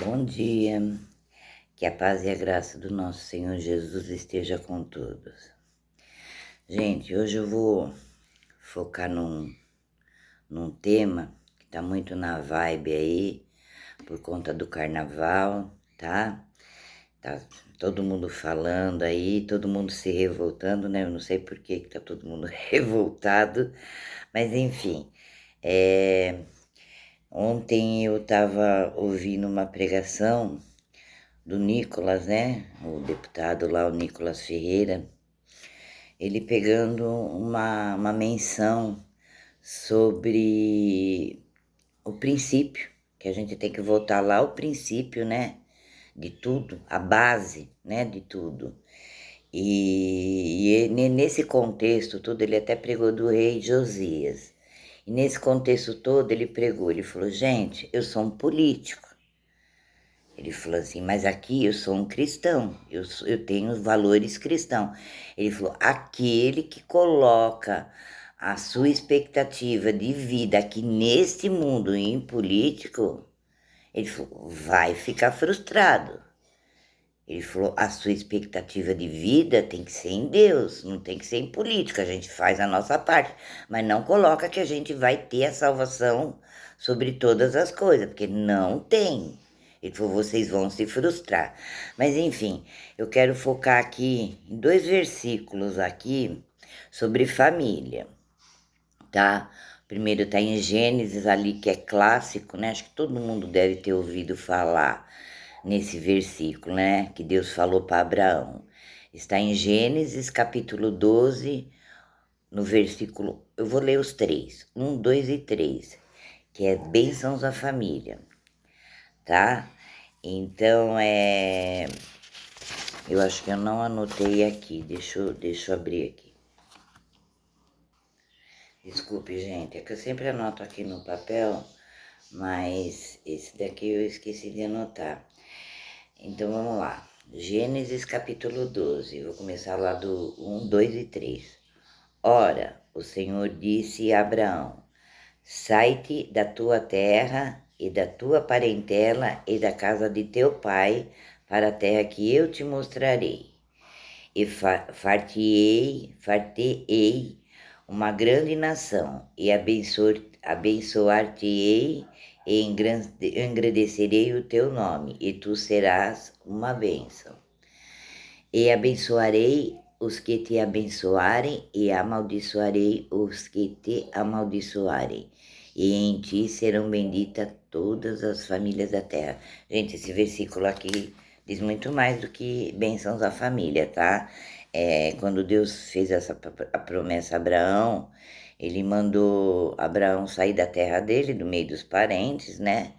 Bom dia, que a paz e a graça do nosso Senhor Jesus esteja com todos. Gente, hoje eu vou focar num tema que tá muito na vibe aí, por conta do carnaval, tá? Tá todo mundo falando aí, todo mundo se revoltando, né? Eu não sei por que tá todo mundo revoltado, mas enfim. Ontem eu tava ouvindo uma pregação do Nicolas, né? O deputado lá, o Nicolas Ferreira, ele pegando uma menção sobre o princípio, que a gente tem que voltar lá ao princípio, né? De tudo, a base, né? De tudo. Nesse contexto todo, ele até pregou do rei Josias. E nesse contexto todo, ele pregou, ele falou, gente, eu sou um político. Ele falou assim, mas aqui eu sou um cristão, eu tenho os valores cristãos. Ele falou, aquele que coloca a sua expectativa de vida aqui neste mundo em político, ele falou, vai ficar frustrado. Ele falou, a sua expectativa de vida tem que ser em Deus, não tem que ser em política, a gente faz a nossa parte, mas não coloca que a gente vai ter a salvação sobre todas as coisas, porque não tem. Ele falou, vocês vão se frustrar. Mas enfim, eu quero focar aqui em 2 versículos aqui sobre família, tá? Primeiro está em Gênesis ali, que é clássico, né? Acho que todo mundo deve ter ouvido falar nesse versículo, né? Que Deus falou para Abraão. Está em Gênesis capítulo 12, no versículo. Eu vou ler os 3, 1, 2 e 3, que é bênçãos à família, tá? Então, eu acho que eu não anotei aqui, deixa eu abrir aqui. Desculpe, gente, é que eu sempre anoto aqui no papel, mas esse daqui eu esqueci de anotar. Então vamos lá. Gênesis capítulo 12, vou começar lá do 1, 2 e 3. Ora, o Senhor disse a Abraão: sai-te da tua terra e da tua parentela e da casa de teu pai para a terra que eu te mostrarei. E far-te-ei uma grande nação, e abençoar-te-ei e engrandecerei o teu nome, e tu serás uma bênção. E abençoarei os que te abençoarem, e amaldiçoarei os que te amaldiçoarem. E em ti serão benditas todas as famílias da terra. Gente, esse versículo aqui diz muito mais do que bênçãos à família, tá? Quando Deus fez a promessa a Abraão, ele mandou Abraão sair da terra dele, do meio dos parentes, né?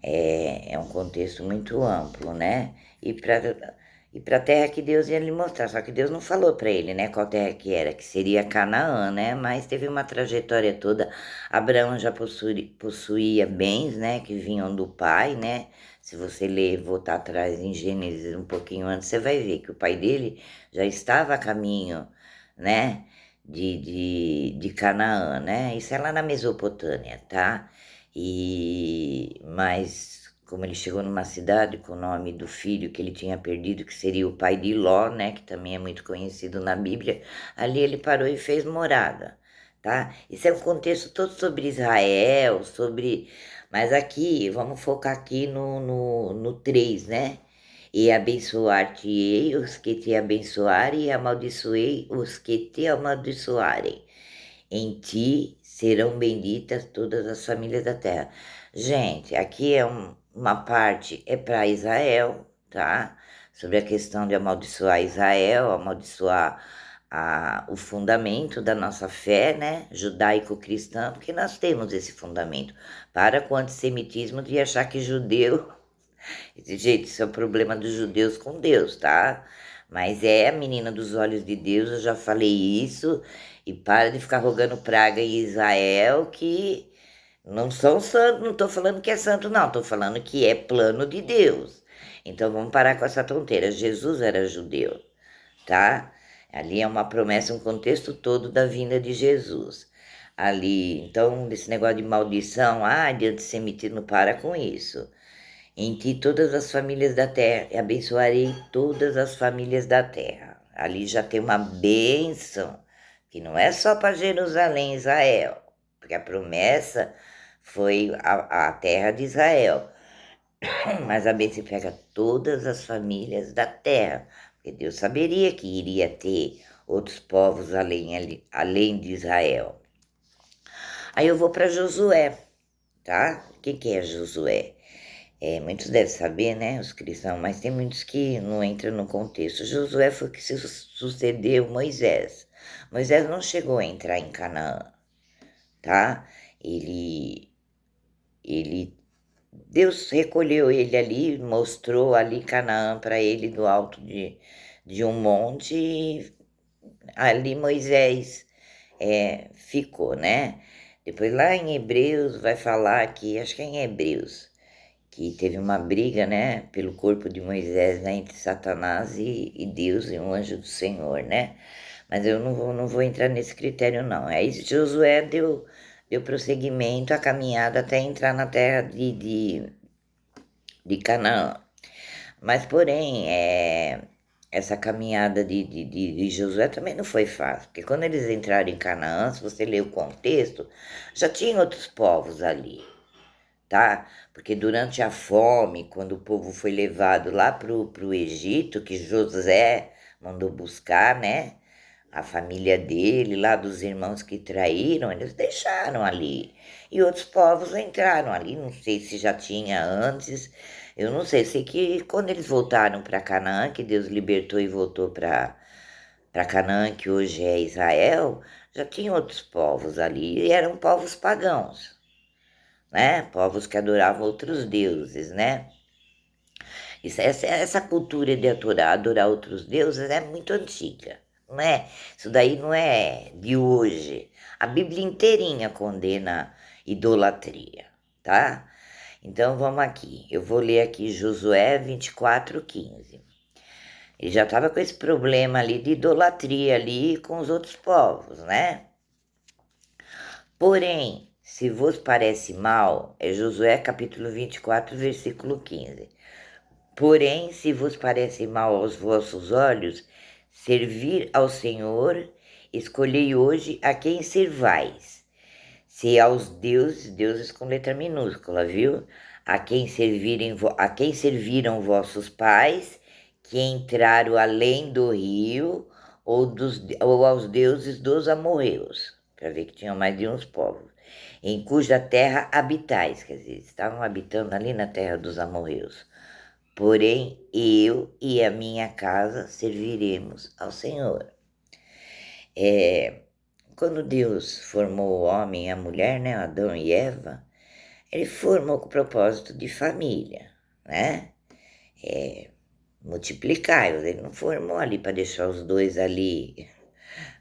É um contexto muito amplo, né? E para a terra que Deus ia lhe mostrar, só que Deus não falou para ele, né, qual terra que era, que seria Canaã, né? Mas teve uma trajetória toda. Abraão já possuía bens, né, que vinham do pai, né? Se você ler, voltar atrás em Gênesis um pouquinho antes, você vai ver que o pai dele já estava a caminho, né, de Canaã, né? Isso é lá na Mesopotâmia, tá? Mas como ele chegou numa cidade com o nome do filho que ele tinha perdido, que seria o pai de Ló, né, que também é muito conhecido na Bíblia, ali ele parou e fez morada, tá? Isso é um contexto todo sobre Israel, mas aqui, vamos focar aqui no 3, né? E abençoar-te-ei os que te abençoarem, e amaldiçoei os que te amaldiçoarem. Em ti serão benditas todas as famílias da terra. Gente, aqui uma parte é para Israel, tá? Sobre a questão de amaldiçoar Israel, amaldiçoar o fundamento da nossa fé, né? Judaico-cristã, porque nós temos esse fundamento. Para com o antissemitismo de achar que judeu. Gente, isso é o problema dos judeus com Deus, tá? Mas é a menina dos olhos de Deus, eu já falei isso. E para de ficar rogando praga em Israel, que não são santos, não estou falando que é santo, não, estou falando que é plano de Deus. Então vamos parar com essa tonteira. Jesus era judeu, tá? Ali é uma promessa, um contexto todo da vinda de Jesus. Ali, então, esse negócio de maldição, de antissemitismo, para com isso. Em ti todas as famílias da terra, e abençoarei todas as famílias da terra. Ali já tem uma bênção, que não é só para Jerusalém, Israel, porque a promessa foi a terra de Israel, mas a bênção pega todas as famílias da terra, porque Deus saberia que iria ter outros povos além de Israel. Aí eu vou para Josué, tá? O que é Josué? Muitos devem saber, né, os cristãos, mas tem muitos que não entram no contexto. Josué foi que se sucedeu Moisés. Moisés não chegou a entrar em Canaã, tá? Ele, Deus recolheu ele ali, mostrou ali Canaã para ele do alto de um monte, e ali Moisés ficou, né? Depois lá em Hebreus vai falar que, acho que é em Hebreus, que teve uma briga, né, pelo corpo de Moisés, né, entre Satanás e Deus e um anjo do Senhor, né? Mas eu não vou entrar nesse critério, não. Aí Josué deu prosseguimento à caminhada até entrar na terra de Canaã. Mas, porém, essa caminhada de Josué também não foi fácil, porque quando eles entraram em Canaã, se você ler o contexto, já tinha outros povos ali, tá? Porque durante a fome, quando o povo foi levado lá pro Egito, que José mandou buscar, né? A família dele, lá dos irmãos que traíram, eles deixaram ali. E outros povos entraram ali, não sei se já tinha antes, eu não sei. Sei que quando eles voltaram para Canaã, que Deus libertou e voltou para Canaã, que hoje é Israel, já tinha outros povos ali, e eram povos pagãos, né? Povos que adoravam outros deuses, né? Essa cultura de adorar outros deuses é muito antiga, não é? Isso daí não é de hoje. A Bíblia inteirinha condena idolatria, tá? Então vamos aqui. Eu vou ler aqui Josué 24:15. Ele já estava com esse problema ali de idolatria ali com os outros povos, né? Porém, se vos parece mal, é Josué capítulo 24, versículo 15. Porém, se vos parece mal aos vossos olhos, servir ao Senhor, escolhei hoje a quem servais. Se aos deuses com letra minúscula, viu? A quem serviram vossos pais, que entraram além do rio, ou aos deuses dos amorreus, para ver que tinham mais de uns povos, em cuja terra habitais, quer dizer, estavam habitando ali na terra dos amorreus. Porém, eu e a minha casa serviremos ao Senhor. Quando Deus formou o homem e a mulher, né, Adão e Eva, ele formou com o propósito de família, né? Multiplicar, ele não formou ali para deixar os dois ali,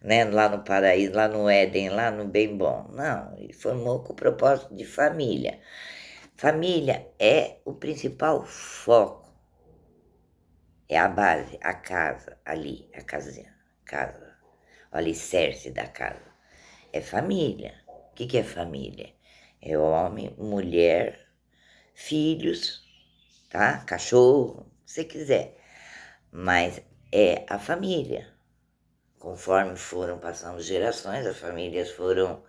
né, lá no paraíso, lá no Éden, lá no bem bom. Não, ele formou com o propósito de família. Família é o principal foco. É a base, a casa ali, a casinha, casa, o alicerce da casa. É família. O que é família? É homem, mulher, filhos, tá? Cachorro, se quiser. Mas é a família. Conforme foram passando gerações, as famílias foram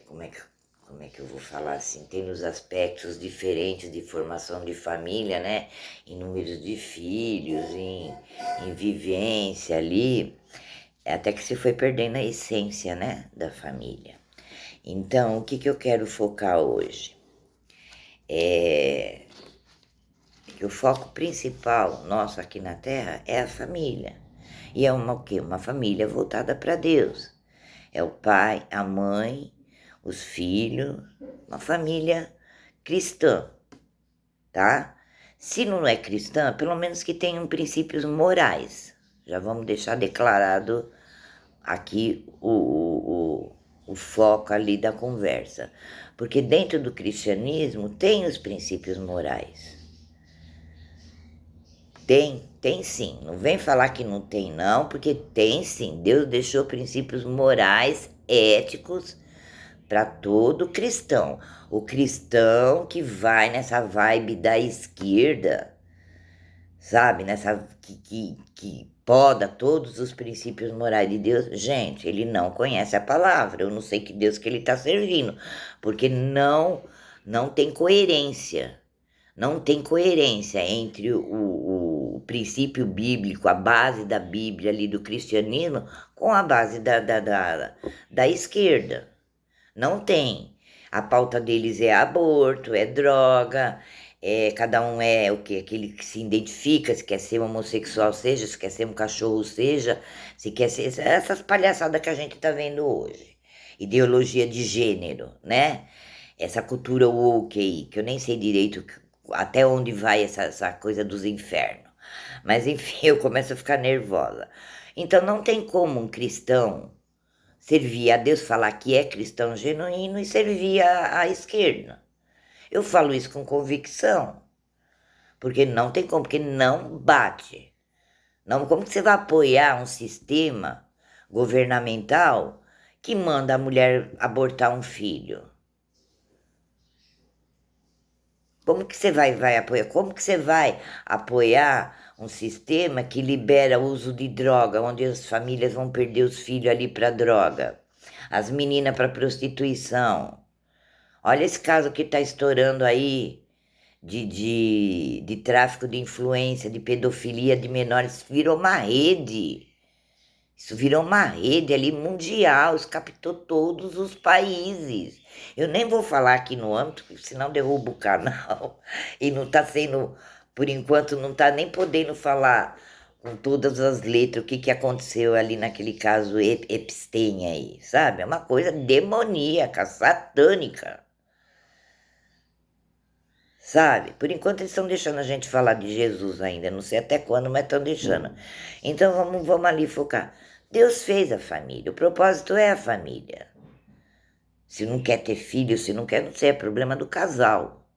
como é que, como é que eu vou falar assim, tem os aspectos diferentes de formação de família, né? Em números de filhos, em vivência ali, até que se foi perdendo a essência, né, da família. Então, o que eu quero focar hoje? É que o foco principal nosso aqui na Terra é a família. E é o quê? Uma família voltada para Deus. É o pai, a mãe, os filhos, uma família cristã, tá? Se não é cristã, pelo menos que tenham princípios morais. Já vamos deixar declarado aqui o foco ali da conversa. Porque dentro do cristianismo tem os princípios morais. Tem sim. Não vem falar que não tem, não, porque tem sim. Deus deixou princípios morais, éticos, para todo cristão. O cristão que vai nessa vibe da esquerda, sabe? Nessa que poda todos os princípios morais de Deus. Gente, ele não conhece a palavra. Eu não sei que Deus que ele está servindo, porque não tem coerência. Não tem coerência entre o princípio bíblico, a base da Bíblia ali do cristianismo, com a base da esquerda. Não tem. A pauta deles é aborto, é droga, cada um é o quê? Aquele que se identifica, se quer ser homossexual, seja, se quer ser um cachorro, seja, se quer ser. Essas palhaçadas que a gente está vendo hoje. Ideologia de gênero, né? Essa cultura woke aí, que eu nem sei direito até onde vai essa coisa dos infernos. Mas enfim, eu começo a ficar nervosa. Então não tem como um cristão servir a Deus, falar que é cristão genuíno e servir a esquerda. Eu falo isso com convicção, porque não tem como, porque não bate. Não, como que você vai apoiar um sistema governamental que manda a mulher abortar um filho? Como que você vai apoiar? Como que você vai apoiar um sistema que libera o uso de droga, onde as famílias vão perder os filhos ali para droga, as meninas para prostituição? Olha esse caso que está estourando aí de tráfico de influência, de pedofilia de menores. Virou uma rede. Isso virou uma rede ali mundial, isso captou todos os países. Eu nem vou falar aqui no âmbito, senão derrubo o canal. E não está sendo, por enquanto, não está nem podendo falar com todas as letras o que aconteceu ali naquele caso Epstein aí, sabe? É uma coisa demoníaca, satânica. Sabe? Por enquanto eles estão deixando a gente falar de Jesus ainda, não sei até quando, mas estão deixando. Então vamos ali focar. Deus fez a família, o propósito é a família. Se não quer ter filho, se não quer, não sei, é problema do casal.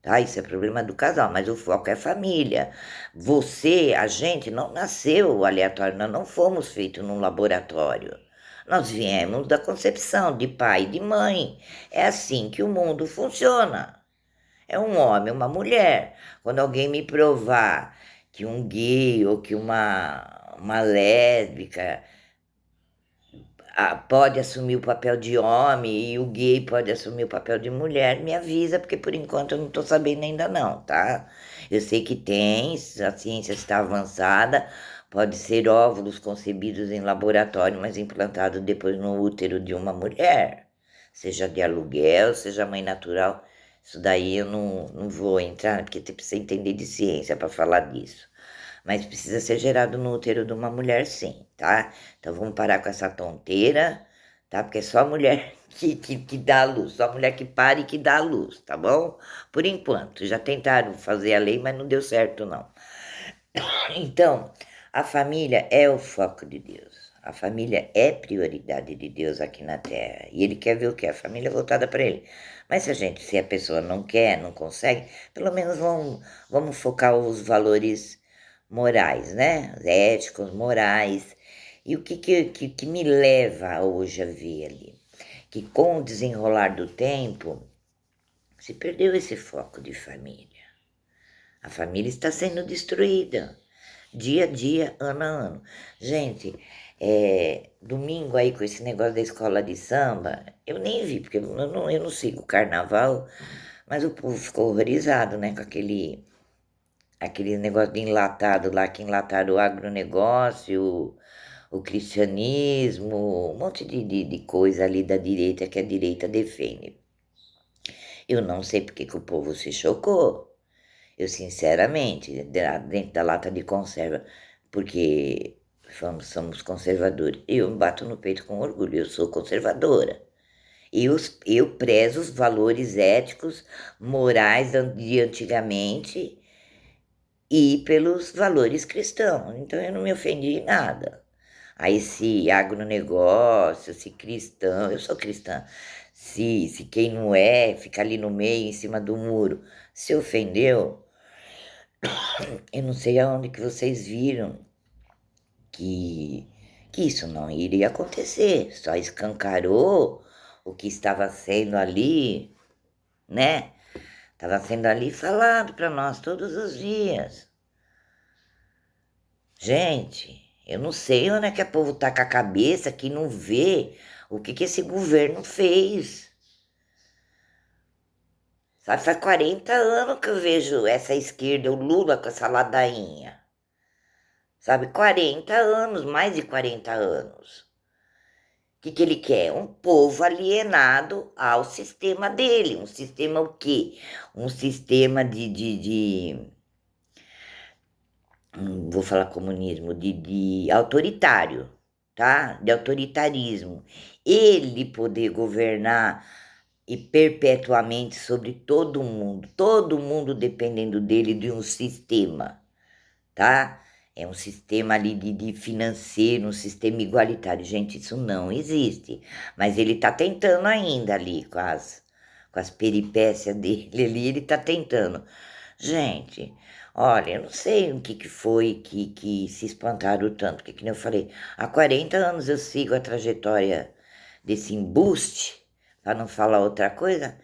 Tá? Isso é problema do casal, mas o foco é a família. Você, a gente, não nasceu aleatório, nós não fomos feitos num laboratório. Nós viemos da concepção de pai e de mãe. É assim que o mundo funciona. É um homem, uma mulher. Quando alguém me provar que um gay ou que uma lésbica pode assumir o papel de homem e o gay pode assumir o papel de mulher, me avisa, porque por enquanto eu não estou sabendo ainda não, tá? Eu sei que tem, a ciência está avançada, pode ser óvulos concebidos em laboratório, mas implantados depois no útero de uma mulher, seja de aluguel, seja mãe natural. Isso daí eu não vou entrar, porque você precisa entender de ciência para falar disso. Mas precisa ser gerado no útero de uma mulher, sim, tá? Então vamos parar com essa tonteira, tá? Porque é só a mulher que dá a luz, só a mulher que para e que dá a luz, tá bom? Por enquanto, já tentaram fazer a lei, mas não deu certo, não. Então, a família é o foco de Deus. A família é prioridade de Deus aqui na Terra. E Ele quer ver o quê? A família voltada para Ele. Mas se a pessoa não quer, não consegue, pelo menos vamos focar os valores morais, né? Éticos, morais. E o que me leva hoje a ver ali? Que com o desenrolar do tempo, se perdeu esse foco de família. A família está sendo destruída, dia a dia, ano a ano. Gente, domingo aí com esse negócio da escola de samba, eu nem vi, porque eu não sigo o carnaval, mas o povo ficou horrorizado, né, com aquele negócio de enlatado lá, que enlataram o agronegócio, o cristianismo, um monte de coisa ali da direita que a direita defende. Eu não sei porque que o povo se chocou. Eu, sinceramente, dentro da lata de conserva, porque somos conservadores. Eu me bato no peito com orgulho, eu sou conservadora. Eu prezo os valores éticos, morais de antigamente e pelos valores cristãos. Então eu não me ofendi em nada. Aí esse agronegócio, se cristão, eu sou cristã. Se quem não é, fica ali no meio, em cima do muro, se ofendeu, eu não sei aonde que vocês viram que isso não iria acontecer, só escancarou o que estava sendo ali, né? Estava sendo ali falado para nós todos os dias. Gente, eu não sei onde é que o povo tá com a cabeça que não vê o que esse governo fez. Sabe, faz 40 anos que eu vejo essa esquerda, o Lula com essa ladainha. Sabe, 40 anos, mais de 40 anos. O que ele quer? Um povo alienado ao sistema dele. Um sistema o quê? Um sistema não vou falar comunismo, de autoritário, tá? De autoritarismo. Ele poder governar e perpetuamente sobre todo mundo dependendo dele de um sistema, tá? É um sistema ali de financeiro, um sistema igualitário. Gente, isso não existe. Mas ele está tentando ainda ali com as peripécias dele ali, ele está tentando. Gente, olha, eu não sei o que foi que se espantaram tanto, porque, que nem eu falei, há 40 anos eu sigo a trajetória desse embuste, para não falar outra coisa,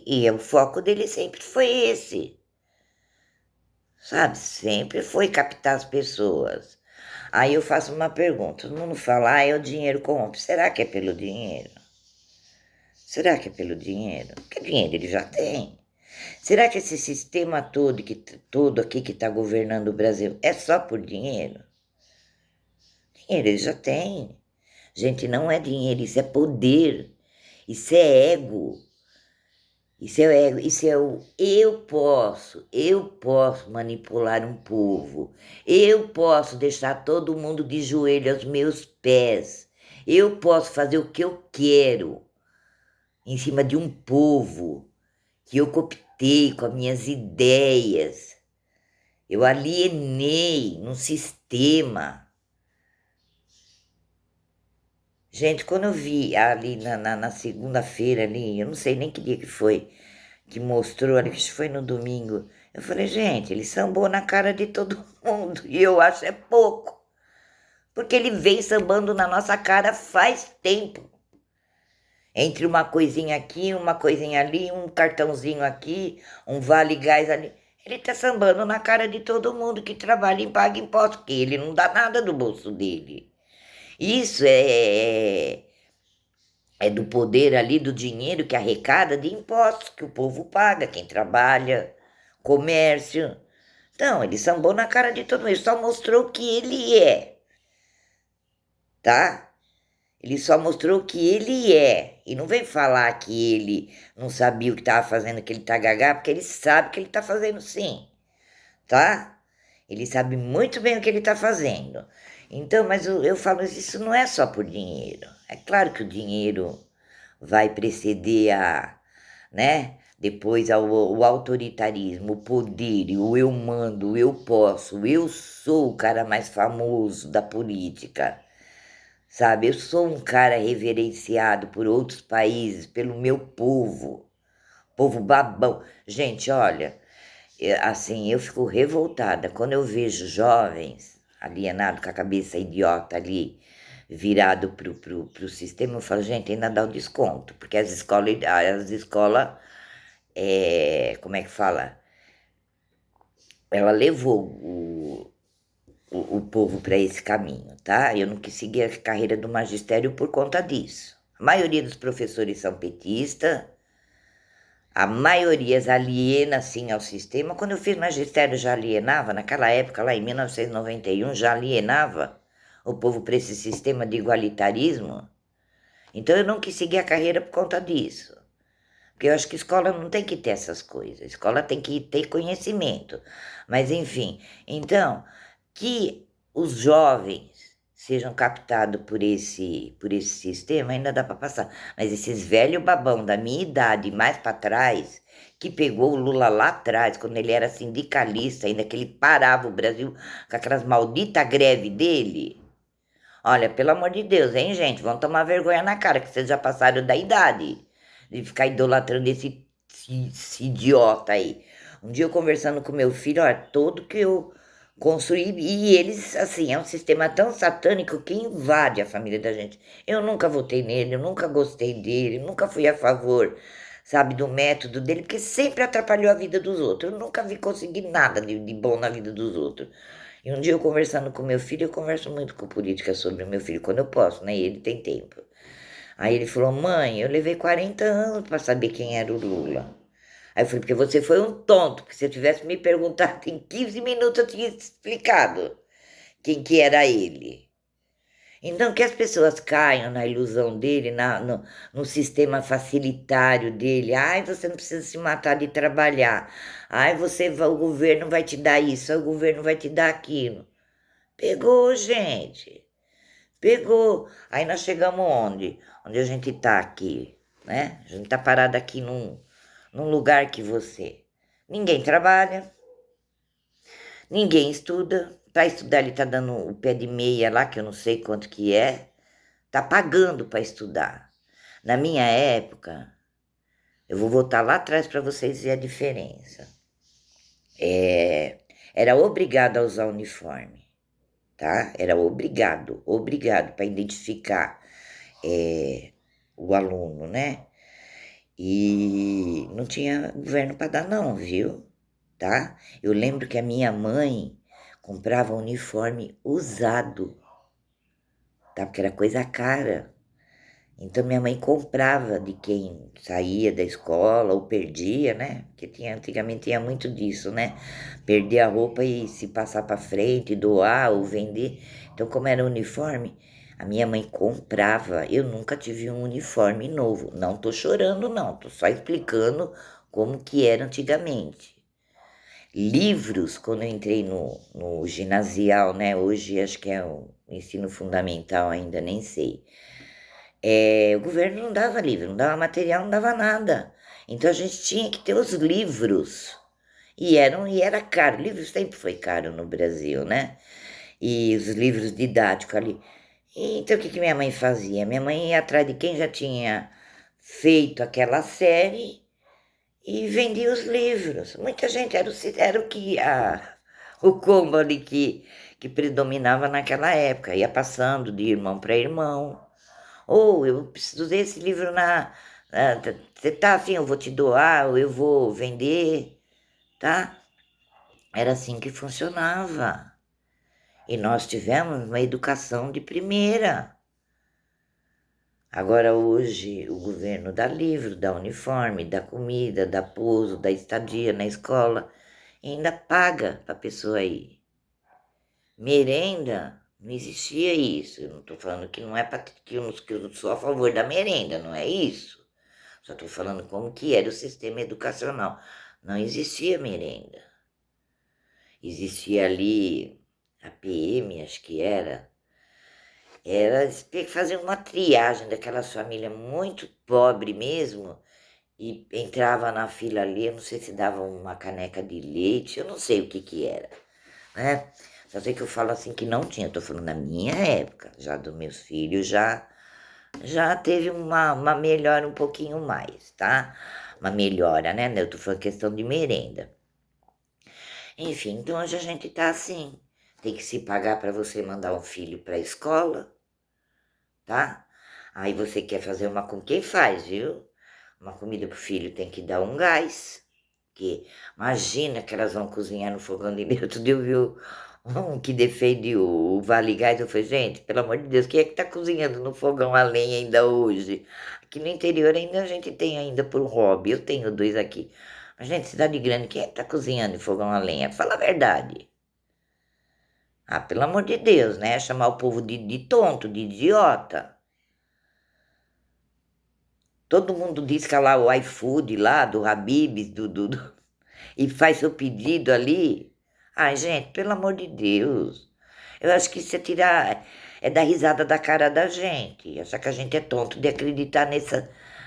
e o foco dele sempre foi esse, sabe? Sempre foi captar as pessoas. Aí eu faço uma pergunta, todo mundo fala, é o dinheiro corrompe. Será que é pelo dinheiro? Será que é pelo dinheiro? Porque dinheiro ele já tem. Será que esse sistema todo aqui que está governando o Brasil é só por dinheiro? Dinheiro ele já tem. Gente, não é dinheiro, isso é poder. Isso é ego. Isso é ego, isso é o eu posso manipular um povo. Eu posso deixar todo mundo de joelho aos meus pés. Eu posso fazer o que eu quero em cima de um povo que eu cooptei com as minhas ideias. Eu alienei num sistema. Gente, quando eu vi ali na segunda-feira ali, eu não sei nem que dia que foi, que mostrou ali, que foi no domingo, eu falei, gente, ele sambou na cara de todo mundo, e eu acho é pouco, porque ele vem sambando na nossa cara faz tempo. Entre uma coisinha aqui, uma coisinha ali, um cartãozinho aqui, um vale gás ali. Ele tá sambando na cara de todo mundo que trabalha e paga imposto, porque ele não dá nada do bolso dele. Isso é do poder ali, do dinheiro que arrecada de impostos que o povo paga, quem trabalha, comércio. Então, ele sambou na cara de todo mundo, ele só mostrou o que ele é, tá? Ele só mostrou o que ele é. E não vem falar que ele não sabia o que estava fazendo, que ele tá gagá, porque ele sabe que ele tá fazendo sim, tá? Ele sabe muito bem o que ele tá fazendo. Então, mas eu falo, isso não é só por dinheiro. É claro que o dinheiro vai preceder né? Depois o autoritarismo, o poder, o eu mando, o eu posso, eu sou o cara mais famoso da política. Sabe, eu sou um cara reverenciado por outros países, pelo meu povo babão. Gente, olha, assim, eu fico revoltada quando eu vejo jovens alienados com a cabeça idiota ali, virado pro sistema, eu falo, gente, ainda dá o desconto, porque as escolas, como é que fala? Ela levou o povo para esse caminho, tá? Eu não quis seguir a carreira do magistério por conta disso. A maioria dos professores são petistas, a maioria aliena, sim, ao sistema. Quando eu fiz magistério, já alienava, naquela época, lá em 1991, já alienava o povo para esse sistema de igualitarismo. Então, eu não quis seguir a carreira por conta disso. Porque eu acho que escola não tem que ter essas coisas. Escola tem que ter conhecimento. Mas, enfim, então, que os jovens sejam captados por esse sistema, ainda dá para passar. Mas esses velhos babão da minha idade, mais para trás, que pegou o Lula lá atrás, quando ele era sindicalista, ainda que ele parava o Brasil com aquelas malditas greves dele. Olha, pelo amor de Deus, hein, gente? Vão tomar vergonha na cara, que vocês já passaram da idade de ficar idolatrando esse idiota aí. Um dia eu conversando com meu filho, olha, todo que eu construir, e eles, assim, é um sistema tão satânico que invade a família da gente. Eu nunca votei nele, eu nunca gostei dele, nunca fui a favor, sabe, do método dele, porque sempre atrapalhou a vida dos outros. Eu nunca vi conseguir nada de bom na vida dos outros. E um dia eu conversando com meu filho, eu converso muito com política sobre o meu filho, quando eu posso, né? E ele tem tempo. Aí ele falou: mãe, eu levei 40 anos para saber quem era o Lula. Aí eu falei: porque você foi um tonto, porque se eu tivesse me perguntado em 15 minutos eu tinha explicado quem que era ele. Então, que as pessoas caiam na ilusão dele, no sistema facilitário dele. Ai, você não precisa se matar de trabalhar. Ai, o governo vai te dar isso, o governo vai te dar aquilo. Pegou, gente. Pegou. Aí nós chegamos onde? Onde a gente tá aqui, né? A gente tá parado aqui num lugar que você. Ninguém trabalha, ninguém estuda. Para estudar, ele tá dando o pé de meia lá, que eu não sei quanto que é. Tá pagando para estudar. Na minha época, eu vou voltar lá atrás para vocês ver a diferença. Era obrigado a usar uniforme, tá? Era obrigado para identificar o aluno, né? E não tinha governo para dar não, viu? Tá? Eu lembro que a minha mãe comprava uniforme usado, tá? Porque era coisa cara. Então minha mãe comprava de quem saía da escola ou perdia, né? Porque antigamente tinha muito disso, né? Perder a roupa e se passar para frente, doar ou vender. Então, como era uniforme, a minha mãe comprava. Eu nunca tive um uniforme novo. Não tô chorando, não. Tô só explicando como que era antigamente. Livros, quando eu entrei no ginasial, né? Hoje acho que é o ensino fundamental ainda, nem sei. O governo não dava livro, não dava material, não dava nada. Então a gente tinha que ter os livros. E era caro. O livro sempre foi caro no Brasil, né? E os livros didáticos ali. Então o que que minha mãe fazia? Minha mãe ia atrás de quem já tinha feito aquela série e vendia os livros. Muita gente, era o que o combo ali que predominava naquela época. Ia passando de irmão para irmão. Ou eu preciso desse livro você tá afim, eu vou te doar, ou eu vou vender, tá? Era assim que funcionava. E nós tivemos uma educação de primeira. Agora hoje o governo dá livro, dá uniforme, dá comida, dá pouso, dá estadia na escola e ainda paga para a pessoa ir. Merenda, não existia isso. Eu não estou falando que não é para que eu sou a favor da merenda, não é isso. Só estou falando como que era o sistema educacional. Não existia merenda. Existia ali a PM, acho que era fazer uma triagem daquelas famílias muito pobres mesmo, e entrava na fila ali, eu não sei se dava uma caneca de leite, eu não sei o que que era, né? Só sei que eu falo assim que não tinha, eu tô falando na minha época, já dos meus filhos, já teve uma melhora um pouquinho mais, tá? Uma melhora, né? Eu tô falando questão de merenda. Enfim, então hoje a gente tá assim. Tem que se pagar para você mandar um filho para a escola, tá? Aí você quer fazer uma com quem faz, viu? Uma comida pro filho tem que dar um gás. Que imagina que elas vão cozinhar no fogão de lenha. Outro dia eu vi um que defende o Vale Gás. Eu falei, gente, pelo amor de Deus, quem é que tá cozinhando no fogão a lenha ainda hoje? Aqui no interior ainda a gente tem ainda por hobby. Eu tenho dois aqui. Mas, gente, cidade grande, quem é que tá cozinhando em fogão a lenha? Fala a verdade. Ah, pelo amor de Deus, né? Chamar o povo de tonto, de idiota. Todo mundo diz que é lá o iFood lá, do Habib's, e faz seu pedido ali. Ai, gente, pelo amor de Deus. Eu acho que isso é dar risada da cara da gente. Achar que a gente é tonto de acreditar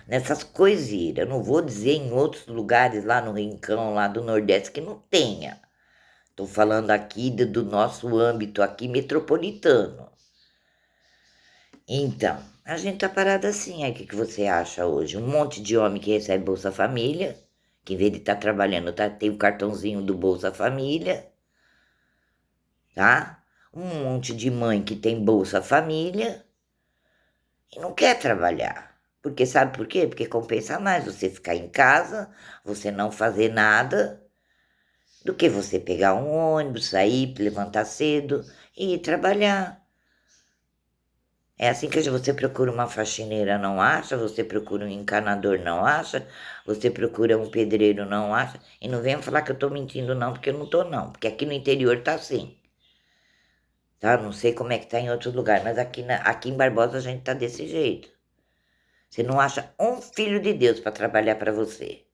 nessas coiseiras. Eu não vou dizer em outros lugares lá no rincão, lá do Nordeste, que não tenha. Estou falando aqui do nosso âmbito aqui metropolitano. Então, a gente tá parado assim. Aí o que que você acha hoje? Um monte de homem que recebe Bolsa Família, que em vez de estar trabalhando, tem o cartãozinho do Bolsa Família. tá? Um monte de mãe que tem Bolsa Família e não quer trabalhar. Porque sabe por quê? Porque compensa mais você ficar em casa, você não fazer nada, do que você pegar um ônibus, sair, levantar cedo e ir trabalhar. É assim que você procura uma faxineira, não acha, você procura um encanador, não acha, você procura um pedreiro, não acha. E não venha falar que eu tô mentindo, não, porque eu não tô, não. Porque aqui no interior tá assim, tá? Não sei como é que tá em outros lugares, mas aqui em Barbosa a gente tá desse jeito. Você não acha um filho de Deus para trabalhar para você.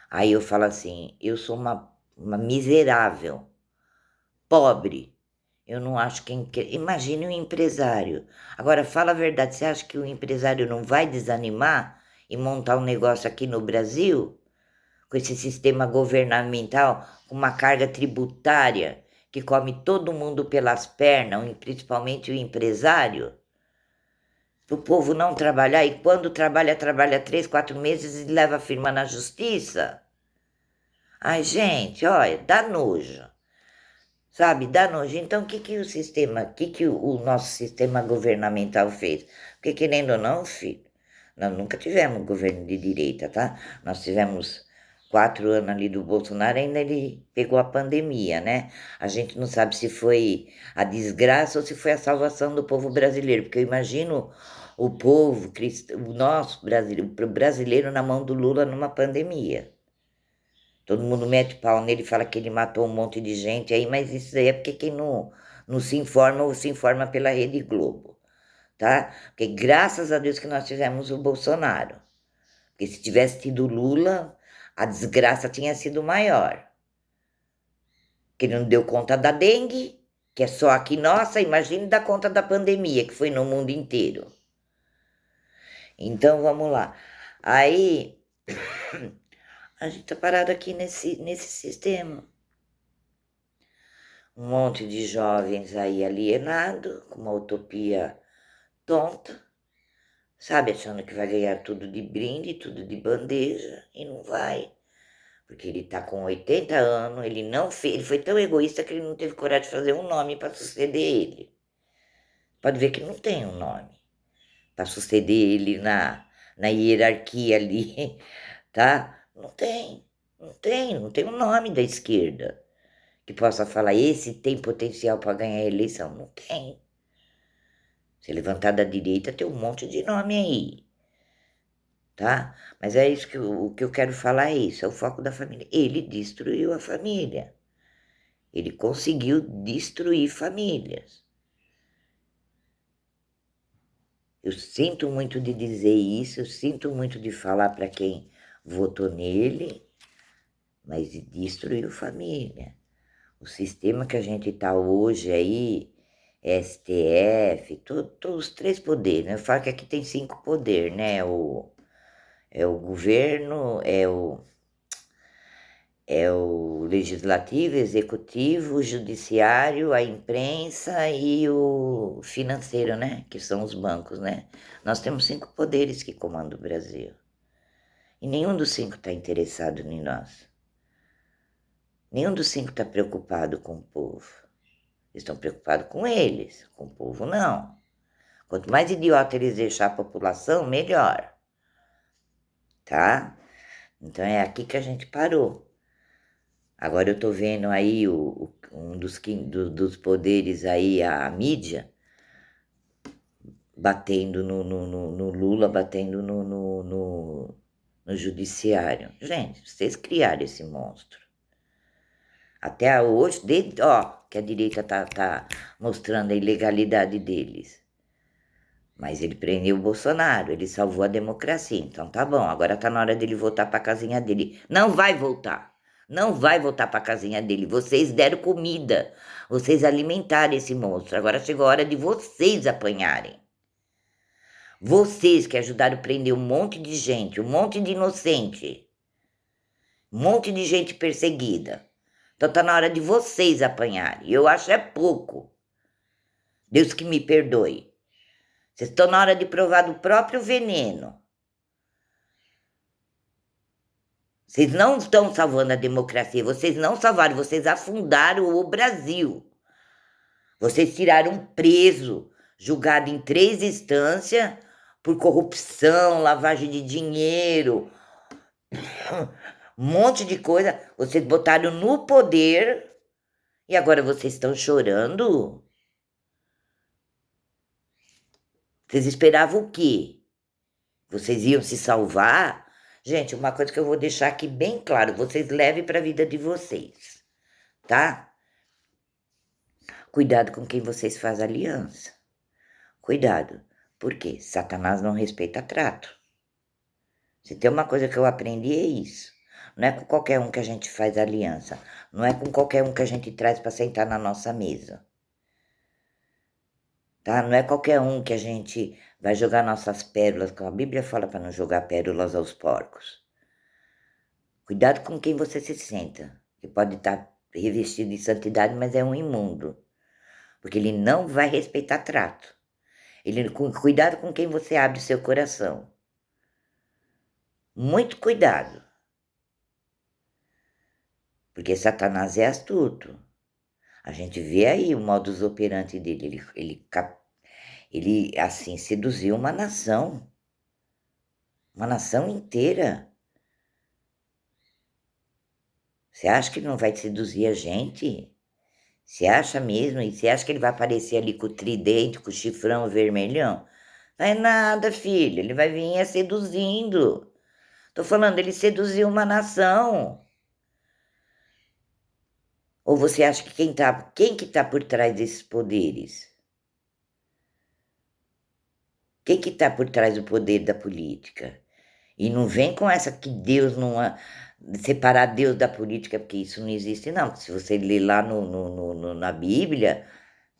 Aí eu falo assim, eu sou uma miserável, pobre. Eu não acho que. Imagine um empresário. Agora, fala a verdade, você acha que o empresário não vai desanimar e montar um negócio aqui no Brasil, com esse sistema governamental, com uma carga tributária que come todo mundo pelas pernas, principalmente o empresário? Para o povo não trabalhar e quando trabalha, trabalha 3, 4 meses e leva a firma na justiça? Ai, gente, olha, dá nojo. Sabe, dá nojo. Então, o nosso sistema governamental fez? Porque, querendo ou não, filho, nós nunca tivemos governo de direita, tá? Nós tivemos 4 anos ali do Bolsonaro, ainda ele pegou a pandemia, né? A gente não sabe se foi a desgraça ou se foi a salvação do povo brasileiro, porque eu imagino o povo, o nosso brasileiro, o brasileiro na mão do Lula numa pandemia. Todo mundo mete pau nele e fala que ele matou um monte de gente aí, mas isso aí é porque quem não se informa ou se informa pela Rede Globo, tá? Porque graças a Deus que nós tivemos o Bolsonaro. Porque se tivesse tido Lula, a desgraça tinha sido maior. Que ele não deu conta da dengue, que é só aqui nossa, imagine dar conta da pandemia, que foi no mundo inteiro. Então vamos lá. Aí a gente tá parado aqui nesse sistema. Um monte de jovens aí alienado, com uma utopia tonta, sabe, achando que vai ganhar tudo de brinde, tudo de bandeja, e não vai, porque ele tá com 80 anos, ele não fez, ele foi tão egoísta que ele não teve coragem de fazer um nome para suceder ele. Pode ver que não tem um nome para suceder ele na hierarquia ali, tá? Não tem um nome da esquerda que possa falar, esse tem potencial para ganhar a eleição. Não tem. Se levantar da direita, tem um monte de nome aí, tá? Mas é isso o que eu quero falar é isso, é o foco da família. Ele destruiu a família. Ele conseguiu destruir famílias. Eu sinto muito de dizer isso, eu sinto muito de falar para quem votou nele, mas destruiu família. O sistema que a gente está hoje aí, STF, todos os 3 poderes, né? Eu falo que aqui tem 5 poderes, né? É o governo, é o legislativo, executivo, o judiciário, a imprensa e o financeiro, né? Que são os bancos, né? Nós temos 5 poderes que comandam o Brasil. E nenhum dos 5 está interessado em nós. Nenhum dos 5 está preocupado com o povo. Eles estão preocupados com eles, com o povo não. Quanto mais idiota eles deixar a população, melhor. Tá? Então é aqui que a gente parou. Agora eu tô vendo aí um dos poderes aí, a mídia, batendo no Lula, batendo no judiciário. Gente, vocês criaram esse monstro. Até hoje, que a direita tá mostrando a ilegalidade deles. Mas ele prendeu o Bolsonaro, ele salvou a democracia. Então tá bom, agora tá na hora dele voltar pra casinha dele. Não vai voltar. Não vai voltar pra casinha dele. Vocês deram comida. Vocês alimentaram esse monstro. Agora chegou a hora de vocês apanharem. Vocês que ajudaram a prender um monte de gente, um monte de inocente. Um monte de gente perseguida. Então tá na hora de vocês apanharem. Eu acho é pouco. Deus que me perdoe. Vocês estão na hora de provar do próprio veneno. Vocês não estão salvando a democracia, vocês não salvaram, vocês afundaram o Brasil. Vocês tiraram um preso, julgado em 3 instâncias por corrupção, lavagem de dinheiro, um monte de coisa. Vocês botaram no poder e agora vocês estão chorando? Vocês esperavam o quê? Vocês iam se salvar? Gente, uma coisa que eu vou deixar aqui bem claro, vocês levem para a vida de vocês, tá? Cuidado com quem vocês fazem aliança. Cuidado, porque Satanás não respeita trato. Se tem uma coisa que eu aprendi é isso. Não é com qualquer um que a gente faz aliança. Não é com qualquer um que a gente traz para sentar na nossa mesa. Tá? Não é qualquer um que a gente vai jogar nossas pérolas, como a Bíblia fala para não jogar pérolas aos porcos. Cuidado com quem você se senta, que pode estar revestido de santidade, mas é um imundo, porque ele não vai respeitar trato. Cuidado com quem você abre seu coração. Muito cuidado, porque Satanás é astuto. A gente vê aí o modus operandi dele. Ele assim, seduziu uma nação inteira. Você acha que ele não vai seduzir a gente? Você acha mesmo? E você acha que ele vai aparecer ali com o tridente, com o chifrão vermelhão? Não é nada, filho. Ele vai vir seduzindo. Tô falando, ele seduziu uma nação. Ou você acha que quem que tá por trás desses poderes? Quem que tá por trás do poder da política? E não vem com essa que Deus não... Separar Deus da política, porque isso não existe, não. Porque se você ler lá na Bíblia,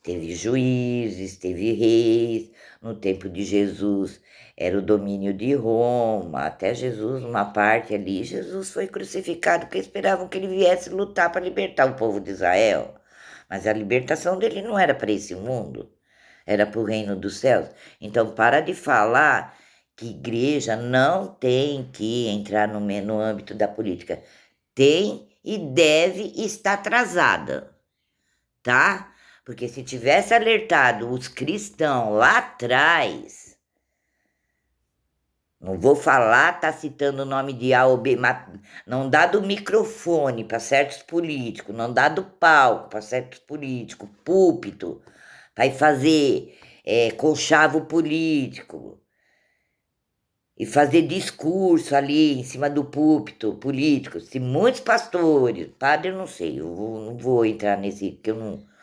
teve juízes, teve reis. No tempo de Jesus era o domínio de Roma. Até Jesus, uma parte ali, Jesus foi crucificado porque esperavam que ele viesse lutar para libertar o povo de Israel. Mas a libertação dele não era para esse mundo, era para o reino dos céus. Então, para de falar que igreja não tem que entrar no âmbito da política. Tem e deve estar atrasada, tá? Porque se tivesse alertado os cristãos lá atrás, não vou falar, tá citando o nome de A ou B, mas não dá do microfone para certos políticos, não dá do palco para certos políticos, púlpito, para ir fazer conchavo político e fazer discurso ali em cima do púlpito político. Se muitos pastores, padre eu não sei, não vou entrar nesse, porque eu não...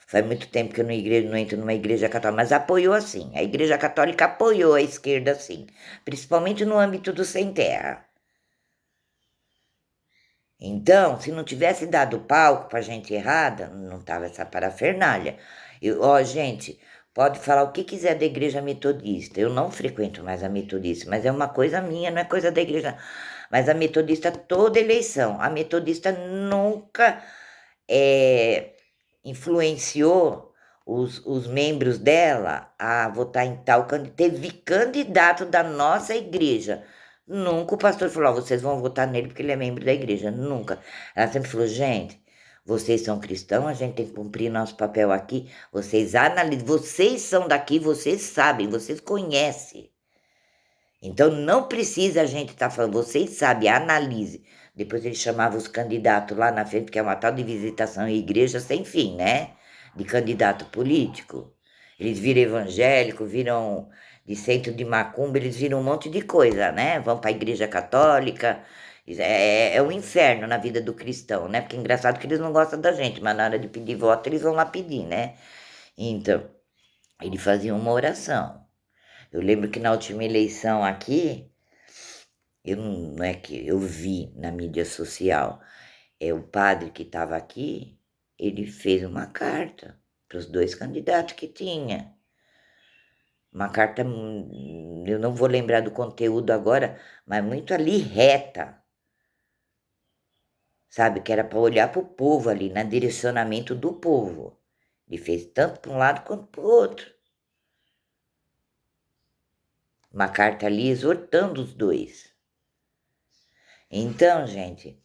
Faz muito tempo que eu não entro numa igreja católica, mas apoiou assim. A igreja católica apoiou a esquerda assim, principalmente no âmbito do sem terra. Então, se não tivesse dado palco para gente errada, não tava essa parafernália. Ó, gente, pode falar o que quiser da igreja metodista. Eu não frequento mais a metodista, mas é uma coisa minha, não é coisa da igreja. Mas a metodista, toda eleição, a metodista nunca influenciou os membros dela a votar em tal candidato. Teve candidato da nossa igreja. Nunca o pastor falou: "Ó, vocês vão votar nele porque ele é membro da igreja." Nunca. Ela sempre falou: "Gente, vocês são cristãos, a gente tem que cumprir nosso papel aqui. Vocês analisam, vocês são daqui, vocês sabem, vocês conhecem. Então não precisa a gente estar falando, vocês sabem, analise." Depois ele chamava os candidatos lá na frente, que é uma tal de visitação em igreja sem fim, né? De candidato político. Eles viram evangélico, viram de centro de macumba, eles viram um monte de coisa, né? Vão para a igreja católica. É um inferno na vida do cristão, né? Porque é engraçado que eles não gostam da gente, mas na hora de pedir voto eles vão lá pedir, né? Então, ele fazia uma oração. Eu lembro que na última eleição aqui, não é que eu vi na mídia social, o padre que estava aqui, ele fez uma carta para os 2 candidatos que tinha. Uma carta, eu não vou lembrar do conteúdo agora, mas muito ali reta, sabe? Que era para olhar para o povo ali, no direcionamento do povo. Ele fez tanto para um lado quanto para o outro. Uma carta ali exortando os 2. Então, gente,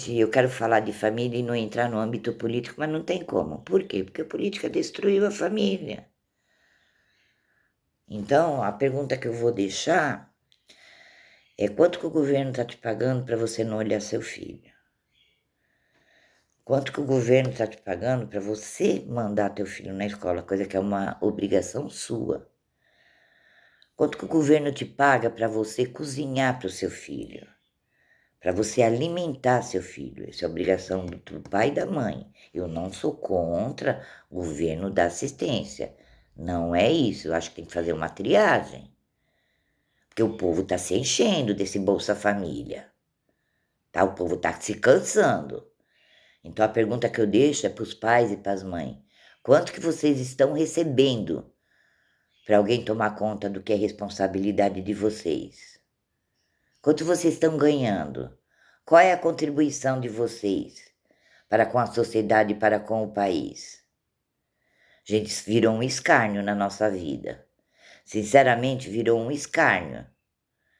Eu quero falar de família e não entrar no âmbito político, mas não tem como. Por quê? Porque a política destruiu a família. Então, a pergunta que eu vou deixar é quanto que o governo está te pagando para você não olhar seu filho? Quanto que o governo está te pagando para você mandar teu filho na escola, coisa que é uma obrigação sua? Quanto que o governo te paga para você cozinhar para o seu filho? Para você alimentar seu filho? Isso é obrigação do pai e da mãe. Eu não sou contra o governo dar assistência. Não é isso. Eu acho que tem que fazer uma triagem. Porque o povo está se enchendo desse Bolsa Família. Tá? O povo está se cansando. Então a pergunta que eu deixo é para os pais e para as mães. Quanto que vocês estão recebendo para alguém tomar conta do que é responsabilidade de vocês? Quanto vocês estão ganhando? Qual é a contribuição de vocês para com a sociedade e para com o país? Gente, isso virou um escárnio na nossa vida. Sinceramente, virou um escárnio.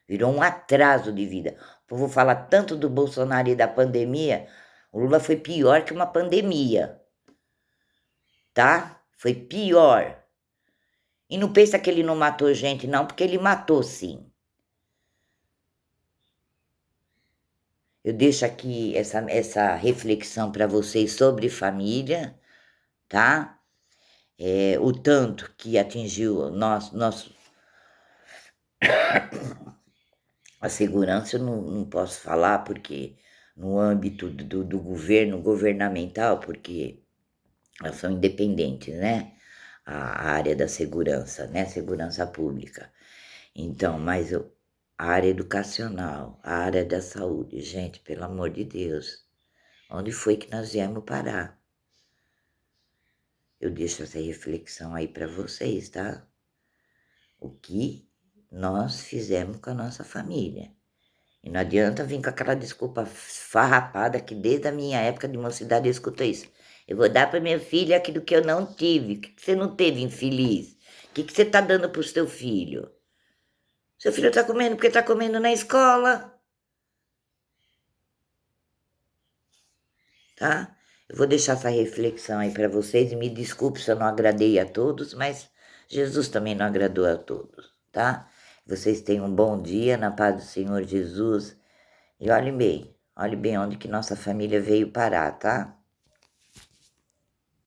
Virou um atraso de vida. O povo fala tanto do Bolsonaro e da pandemia. O Lula foi pior que uma pandemia, tá? Foi pior. E não pensa que ele não matou gente, não, porque ele matou sim. Eu deixo aqui essa reflexão para vocês sobre família, tá? O tanto que atingiu a segurança, eu não posso falar, porque no âmbito do governo, governamental, porque elas são independentes, né? A área da segurança, né? Segurança pública. Então, a área educacional, a área da saúde, gente, pelo amor de Deus, onde foi que nós viemos parar? Eu deixo essa reflexão aí para vocês, tá? O que nós fizemos com a nossa família. E não adianta vir com aquela desculpa farrapada que desde a minha época de mocidade eu escuto isso. Eu vou dar para minha filha aquilo que eu não tive. O que você não teve, infeliz? O que você está dando para o seu filho? Seu filho está comendo porque está comendo na escola, tá? Eu vou deixar essa reflexão aí para vocês e me desculpe se eu não agradei a todos, mas Jesus também não agradou a todos, tá? Vocês tenham um bom dia na paz do Senhor Jesus e olhem bem onde que nossa família veio parar, tá?